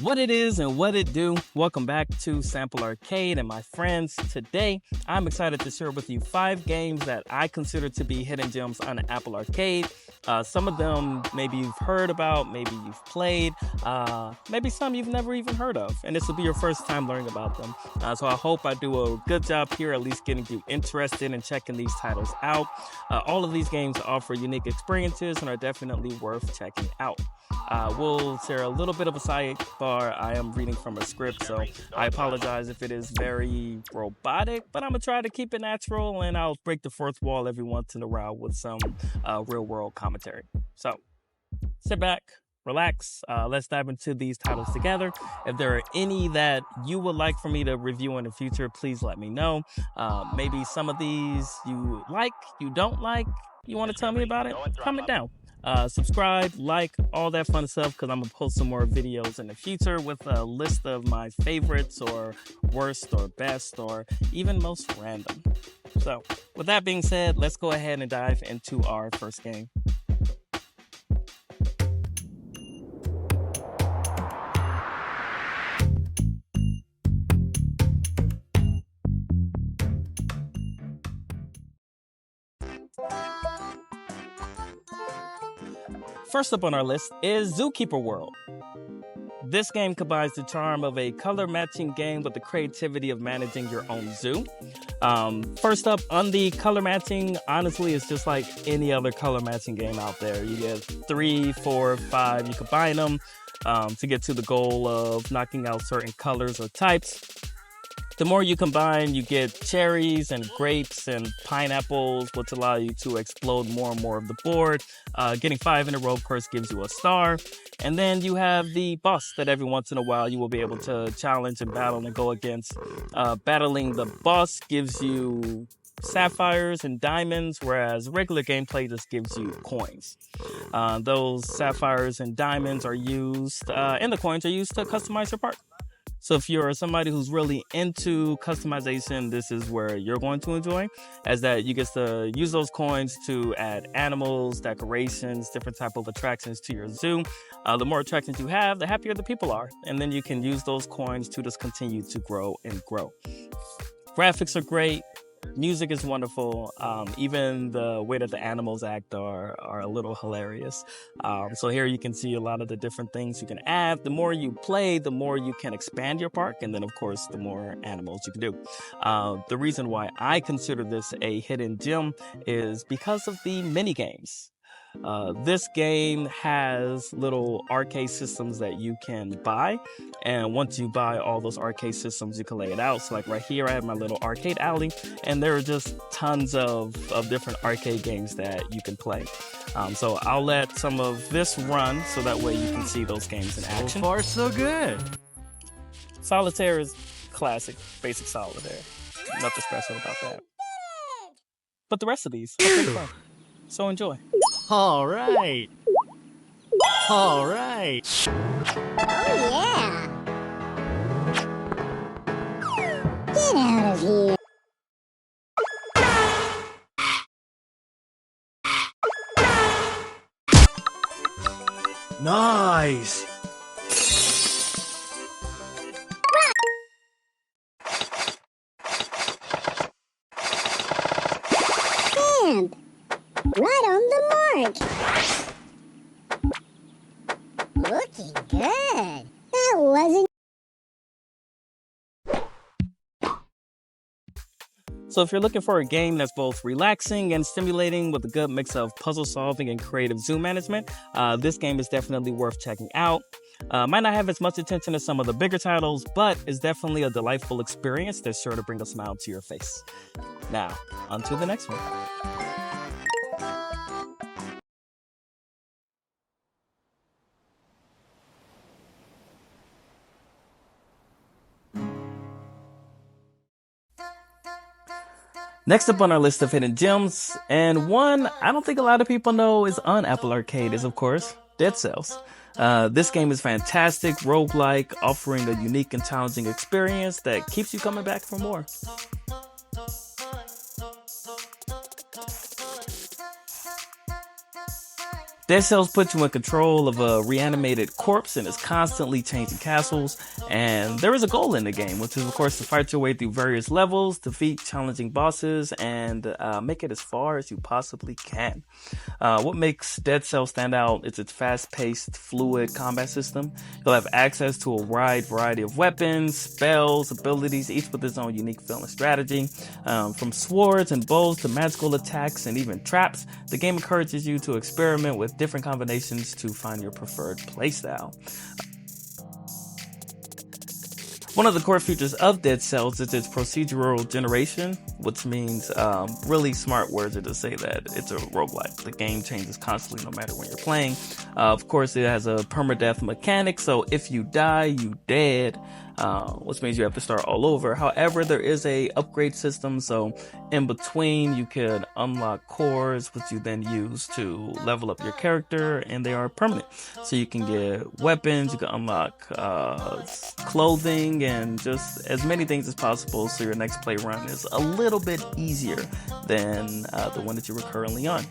What it is and what it do. Welcome back to Sample Arcade and my friends. Today, I'm excited to share with you 5 games that I consider to be hidden gems on Apple Arcade. Some of them maybe you've heard about, maybe you've played, maybe some you've never even heard of, and this will be your first time learning about them. So I hope I do a good job here, at least getting you interested in checking these titles out. All of these games offer unique experiences and are definitely worth checking out. We'll share a little bit of a sidebar. I am reading from a script, so I apologize if it is very robotic, but I'm gonna try to keep it natural, and I'll break the fourth wall every once in a while with some real-world commentary. So sit back, relax, let's dive into these titles together. If there are any that you would like for me to review in the future, please let me know. Maybe some of these you like, you don't like, you want to tell me about it, comment down. Subscribe, like, all that fun stuff, because I'm gonna post some more videos in the future with a list of my favorites or worst or best or even most random. So with that being said, let's go ahead and dive into our first game. First up on our list is Zookeeper World. This game combines the charm of a color matching game with the creativity of managing your own zoo. First up on the color matching, honestly, it's just like any other color matching game out there. You get 3, 4, 5, you combine them to get to the goal of knocking out certain colors or types. The more you combine, you get cherries and grapes and pineapples, which allow you to explode more and more of the board. Getting 5 in a row, of course, gives you a star. And then you have the boss that every once in a while you will be able to challenge and battle and go against. Battling the boss gives you sapphires and diamonds, whereas regular gameplay just gives you coins. Those sapphires and diamonds are used, and the coins are used to customize your park. So if you're somebody who's really into customization, this is where you're going to enjoy, as that you get to use those coins to add animals, decorations, different type of attractions to your zoo. The more attractions you have, the happier the people are. And then you can use those coins to just continue to grow and grow. Graphics are great. Music is wonderful. Even the way that the animals act are a little hilarious. So here you can see a lot of the different things you can add. The more you play, the more you can expand your park. And then, of course, the more animals you can do. The reason why I consider this a hidden gem is because of the mini games. This game has little arcade systems that you can buy, and once you buy all those arcade systems, you can lay it out. So like right here, I have my little arcade alley, and there are just tons of different arcade games that you can play. So I'll let some of this run so that way you can see those games in action. So far, so good. Solitaire is classic, basic solitaire. Nothing special about that. But the rest of these are pretty fun. So enjoy. All right. All right. Oh, yeah. Get out of here. Nice. And right on the mark. Looking good. That wasn't. So if you're looking for a game that's both relaxing and stimulating with a good mix of puzzle solving and creative zoo management, this game is definitely worth checking out. Might not have as much attention as some of the bigger titles, but it's definitely a delightful experience that's sure to bring a smile to your face. Now, on to the next one. Next up on our list of hidden gems, and one I don't think a lot of people know is on Apple Arcade, is of course Dead Cells. This game is fantastic, roguelike, offering a unique and challenging experience that keeps you coming back for more. Dead Cells puts you in control of a reanimated corpse and is constantly changing castles, and there is a goal in the game, which is of course to fight your way through various levels, defeat challenging bosses, and make it as far as you possibly can. What makes Dead Cells stand out is its fast-paced, fluid combat system. You'll have access to a wide variety of weapons, spells, abilities, each with its own unique feel and strategy. From swords and bows to magical attacks and even traps, the game encourages you to experiment with different combinations to find your preferred playstyle. One of the core features of Dead Cells is its procedural generation, which means really smart words are to say that it's a roguelike. The game changes constantly no matter when you're playing. Of course, it has a permadeath mechanic, so if you die, you dead. Which means you have to start all over. However, there is a upgrade system, so in between you could unlock cores, which you then use to level up your character, and they are permanent. So you can get weapons, you can unlock clothing, and just as many things as possible, so your next play run is a little bit easier than the one that you were currently on.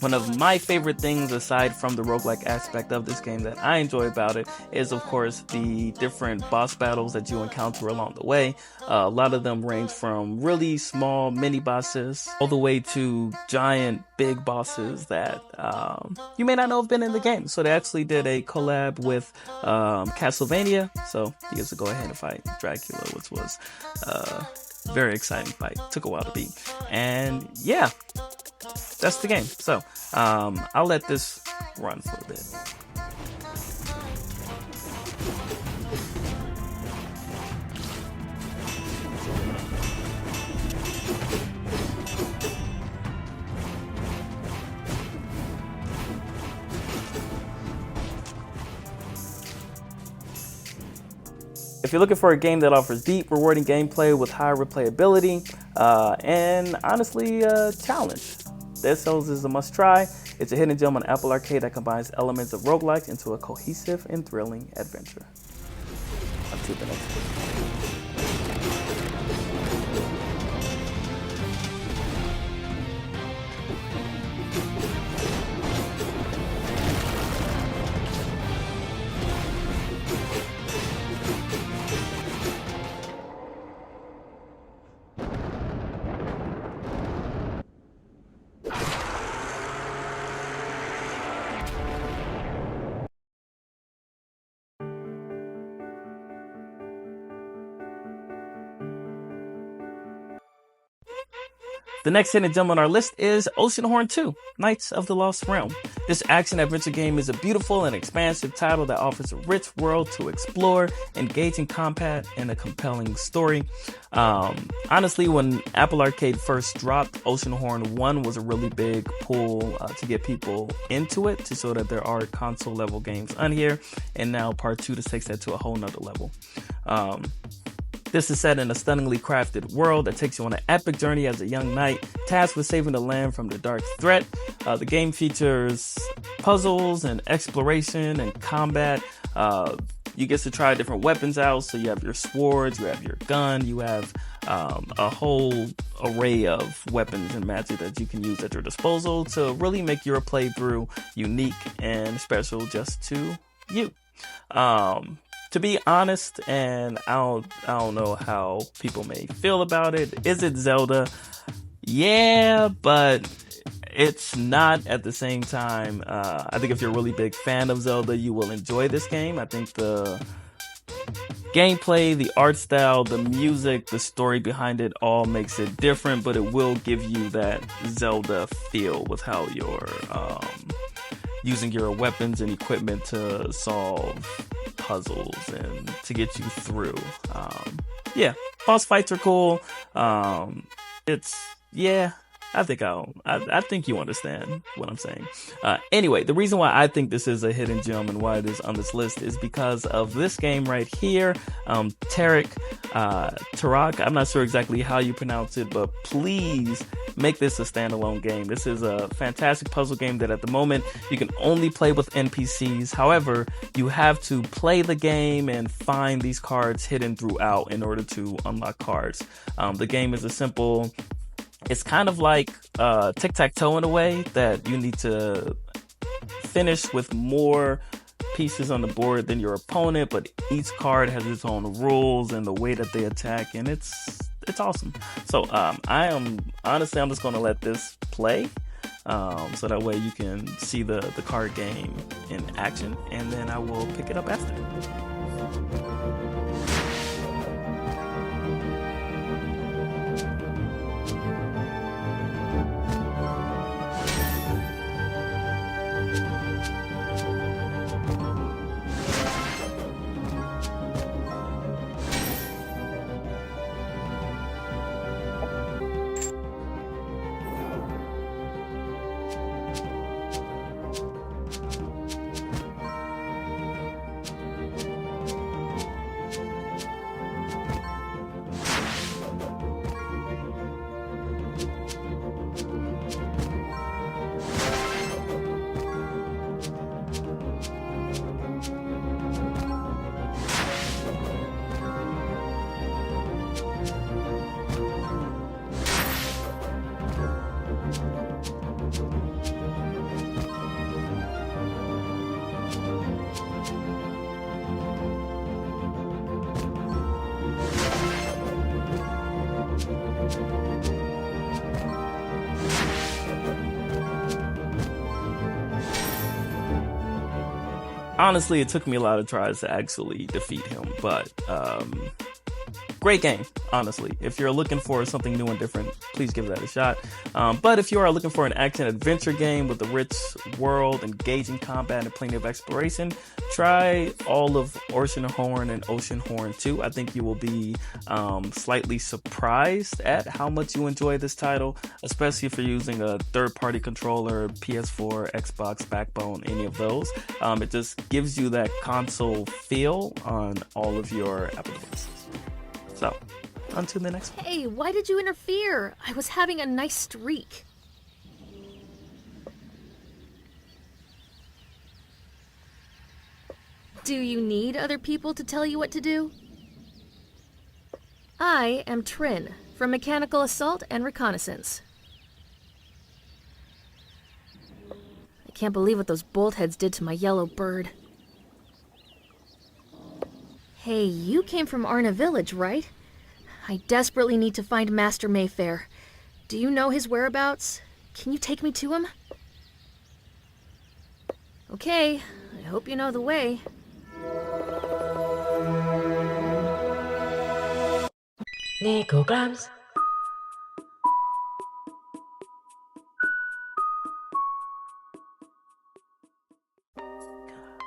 One of my favorite things, aside from the roguelike aspect of this game that I enjoy about it, is of course the different boss battles that you encounter along the way. A lot of them range from really small mini bosses all the way to giant big bosses that you may not know have been in the game. So they actually did a collab with Castlevania, so you get to go ahead and fight Dracula, which was a very exciting fight. Took a while to beat. And yeah, that's the game. So I'll let this run for a bit. If you're looking for a game that offers deep, rewarding gameplay with high replayability and honestly challenge, Dead Cells is a must-try. It's a hidden gem on Apple Arcade that combines elements of roguelike into a cohesive and thrilling adventure. On to the next one. The next hidden gem on our list is Oceanhorn 2, Knights of the Lost Realm. This action-adventure game is a beautiful and expansive title that offers a rich world to explore, engaging combat, and a compelling story. Honestly, when Apple Arcade first dropped, Oceanhorn 1 was a really big pull to get people into it, to show that there are console-level games on here, and now Part 2 just takes that to a whole nother level. This is set in a stunningly crafted world that takes you on an epic journey as a young knight, tasked with saving the land from the dark threat. The game features puzzles and exploration and combat. You get to try different weapons out, so you have your swords, you have your gun, you have a whole array of weapons and magic that you can use at your disposal to really make your playthrough unique and special just to you. To be honest, and I don't know how people may feel about it. Is it Zelda? Yeah, but it's not at the same time. I think if you're a really big fan of Zelda, you will enjoy this game. I think the gameplay, the art style, the music, the story behind it all makes it different, but it will give you that Zelda feel with how you're using your weapons and equipment to solve puzzles and to get you through. Yeah, boss fights are cool. I think you understand what I'm saying. Anyway, the reason why I think this is a hidden gem and why it is on this list is because of this game right here, Tarak. I'm not sure exactly how you pronounce it, but please make this a standalone game. This is a fantastic puzzle game that at the moment you can only play with NPCs. However, you have to play the game and find these cards hidden throughout in order to unlock cards. The game is it's kind of like tic-tac-toe in a way, that you need to finish with more pieces on the board than your opponent, but each card has its own rules and the way that they attack, and it's awesome. So I'm just gonna let this play, so that way you can see the card game in action, and then I will pick it up after. Honestly, it took me a lot of tries to actually defeat him, but great game, honestly. If you're looking for something new and different, please give that a shot. But if you are looking for an action-adventure game with a rich world, engaging combat, and plenty of exploration, try all of Oceanhorn and Oceanhorn 2. I think you will be slightly surprised at how much you enjoy this title, especially if you're using a third-party controller, PS4, Xbox, Backbone, any of those. It just gives you that console feel on all of your Apple devices. So, on to the next one. Hey, why did you interfere? I was having a nice streak. Do you need other people to tell you what to do? I am Trin, from Mechanical Assault and Reconnaissance. I can't believe what those boltheads did to my yellow bird. Hey, you came from Arna Village, right? I desperately need to find Master Mayfair. Do you know his whereabouts? Can you take me to him? Okay, I hope you know the way. Nekograms.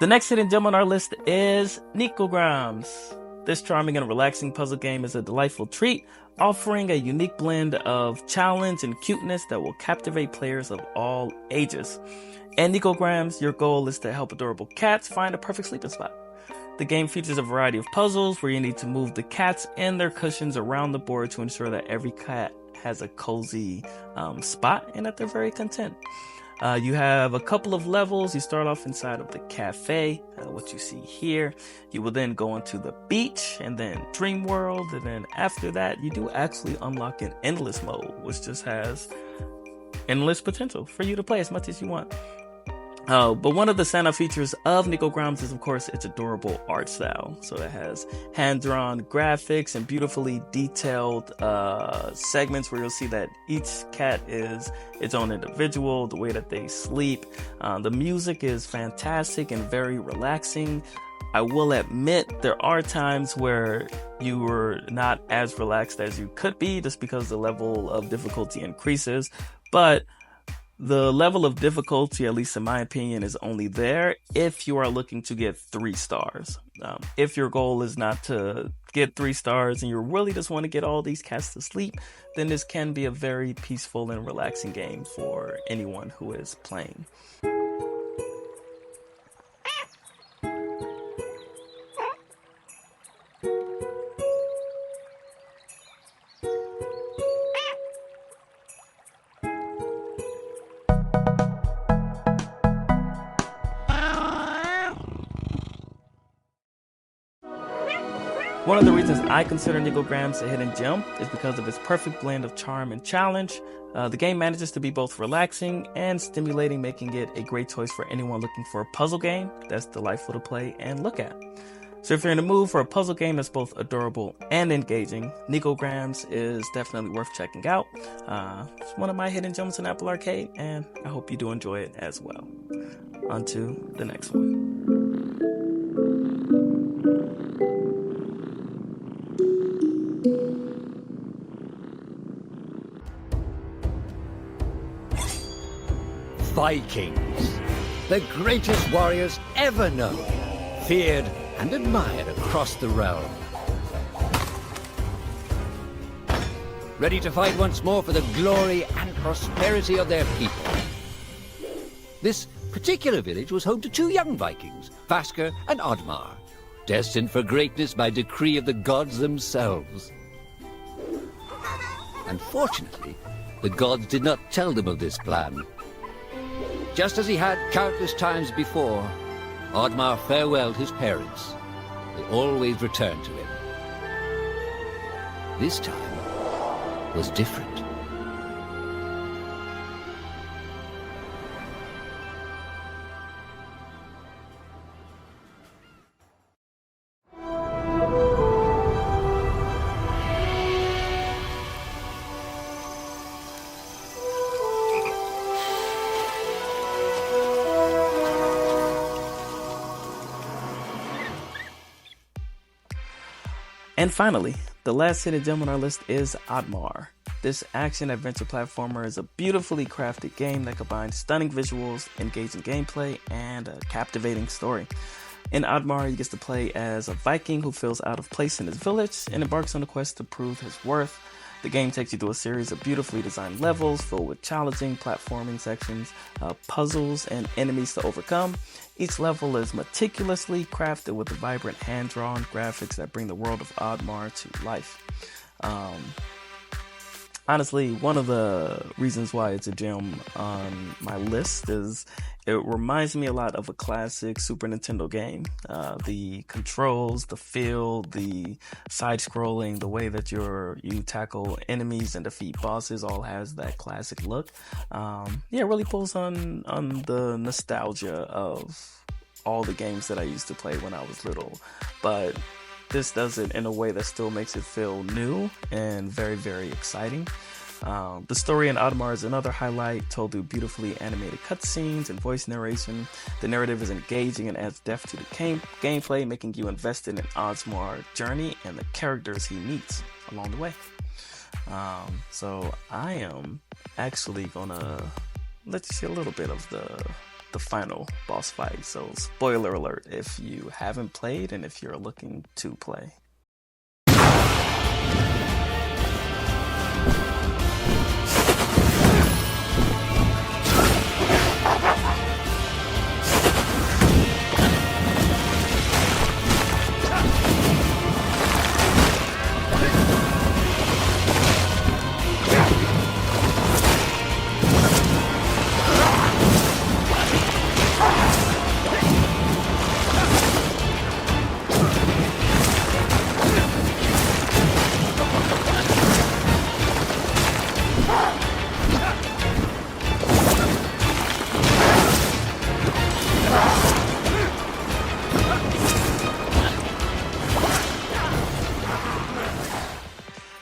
The next hidden gem on our list is Nekograms. This charming and relaxing puzzle game is a delightful treat, offering a unique blend of challenge and cuteness that will captivate players of all ages. In Nekograms, your goal is to help adorable cats find a perfect sleeping spot. The game features a variety of puzzles where you need to move the cats and their cushions around the board to ensure that every cat has a cozy spot and that they're very content. You have a couple of levels. You start off inside of the cafe, what you see here. You will then go into the beach and then Dream World. And then after that, you do actually unlock an endless mode, which just has endless potential for you to play as much as you want. But one of the standout features of Nekograms is, of course, its adorable art style. So it has hand-drawn graphics and beautifully detailed segments where you'll see that each cat is its own individual, the way that they sleep. The music is fantastic and very relaxing. I will admit there are times where you were not as relaxed as you could be just because the level of difficulty increases, but the level of difficulty, at least in my opinion, is only there if you are looking to get 3 stars. If your goal is not to get 3 stars and you really just want to get all these cats to sleep, then this can be a very peaceful and relaxing game for anyone who is playing. One of the reasons I consider Nekograms a hidden gem is because of its perfect blend of charm and challenge. The game manages to be both relaxing and stimulating, making it a great choice for anyone looking for a puzzle game that's delightful to play and look at. So if you're in the mood for a puzzle game that's both adorable and engaging, Nekograms is definitely worth checking out. It's one of my hidden gems in Apple Arcade, and I hope you do enjoy it as well. On to the next one. Vikings, the greatest warriors ever known, feared and admired across the realm. Ready to fight once more for the glory and prosperity of their people. This particular village was home to two young Vikings, Vasker and Oddmar, destined for greatness by decree of the gods themselves. Unfortunately, the gods did not tell them of this plan. Just as he had countless times before, Oddmar farewelled his parents. They always returned to him. This time was different. And finally, the last hidden gem on our list is Oddmar. This action-adventure platformer is a beautifully crafted game that combines stunning visuals, engaging gameplay, and a captivating story. In Oddmar, you get to play as a Viking who feels out of place in his village and embarks on a quest to prove his worth. The game takes you through a series of beautifully designed levels filled with challenging platforming sections, puzzles, and enemies to overcome. Each level is meticulously crafted with vibrant hand-drawn graphics that bring the world of Oddmar to life. Honestly, one of the reasons why it's a gem on my list is it reminds me a lot of a classic Super Nintendo game. The controls, the feel, the side-scrolling, the way that you tackle enemies and defeat bosses all has that classic look. It really pulls on the nostalgia of all the games that I used to play when I was little. But this does it in a way that still makes it feel new and very, very exciting. The story in Oddmar is another highlight, told through beautifully animated cutscenes and voice narration. The narrative is engaging and adds depth to the gameplay, making you invested in Oddmar's journey and the characters he meets along the way. So I am actually gonna let you see a little bit of the final boss fight. So spoiler alert if you haven't played and if you're looking to play.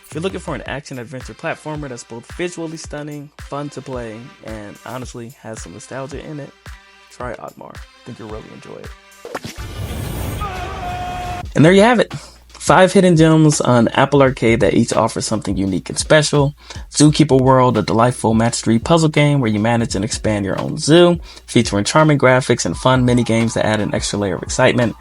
If you're looking for an action-adventure platformer that's both visually stunning, fun to play, and honestly has some nostalgia in it, try Oddmar. I think you'll really enjoy it. And there you have it. 5 hidden gems on Apple Arcade that each offer something unique and special. Zookeeper World, a delightful match-3 puzzle game where you manage and expand your own zoo, featuring charming graphics and fun mini-games that add an extra layer of excitement.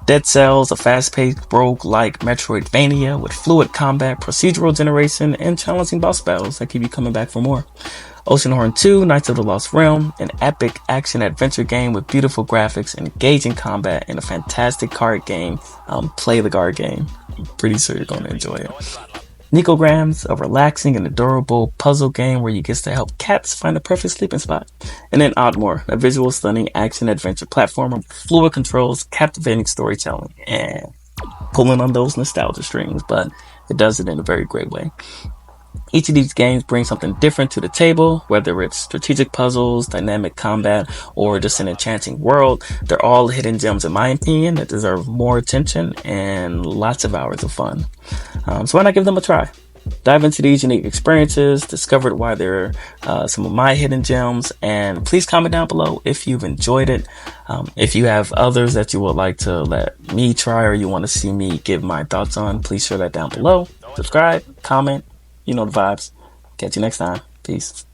Dead Cells, a fast-paced roguelike Metroidvania with fluid combat, procedural generation, and challenging boss battles that keep you coming back for more. Oceanhorn 2, Knights of the Lost Realm, an epic action-adventure game with beautiful graphics, engaging combat, and a fantastic card game. Play the card game. I'm pretty sure you're going to enjoy it. Nekograms, a relaxing and adorable puzzle game where you get to help cats find the perfect sleeping spot. And then Oddmar, a visual stunning action-adventure platformer with fluid controls, captivating storytelling, and pulling on those nostalgia strings, but it does it in a very great way. Each of these games brings something different to the table, whether it's strategic puzzles, dynamic combat, or just an enchanting world. They're all hidden gems, in my opinion, that deserve more attention and lots of hours of fun. So why not give them a try? Dive into these unique experiences, discover why they're some of my hidden gems, and please comment down below if you've enjoyed it. If you have others that you would like to let me try or you want to see me give my thoughts on, please share that down below. Subscribe, comment, you know the vibes. Catch you next time. Peace.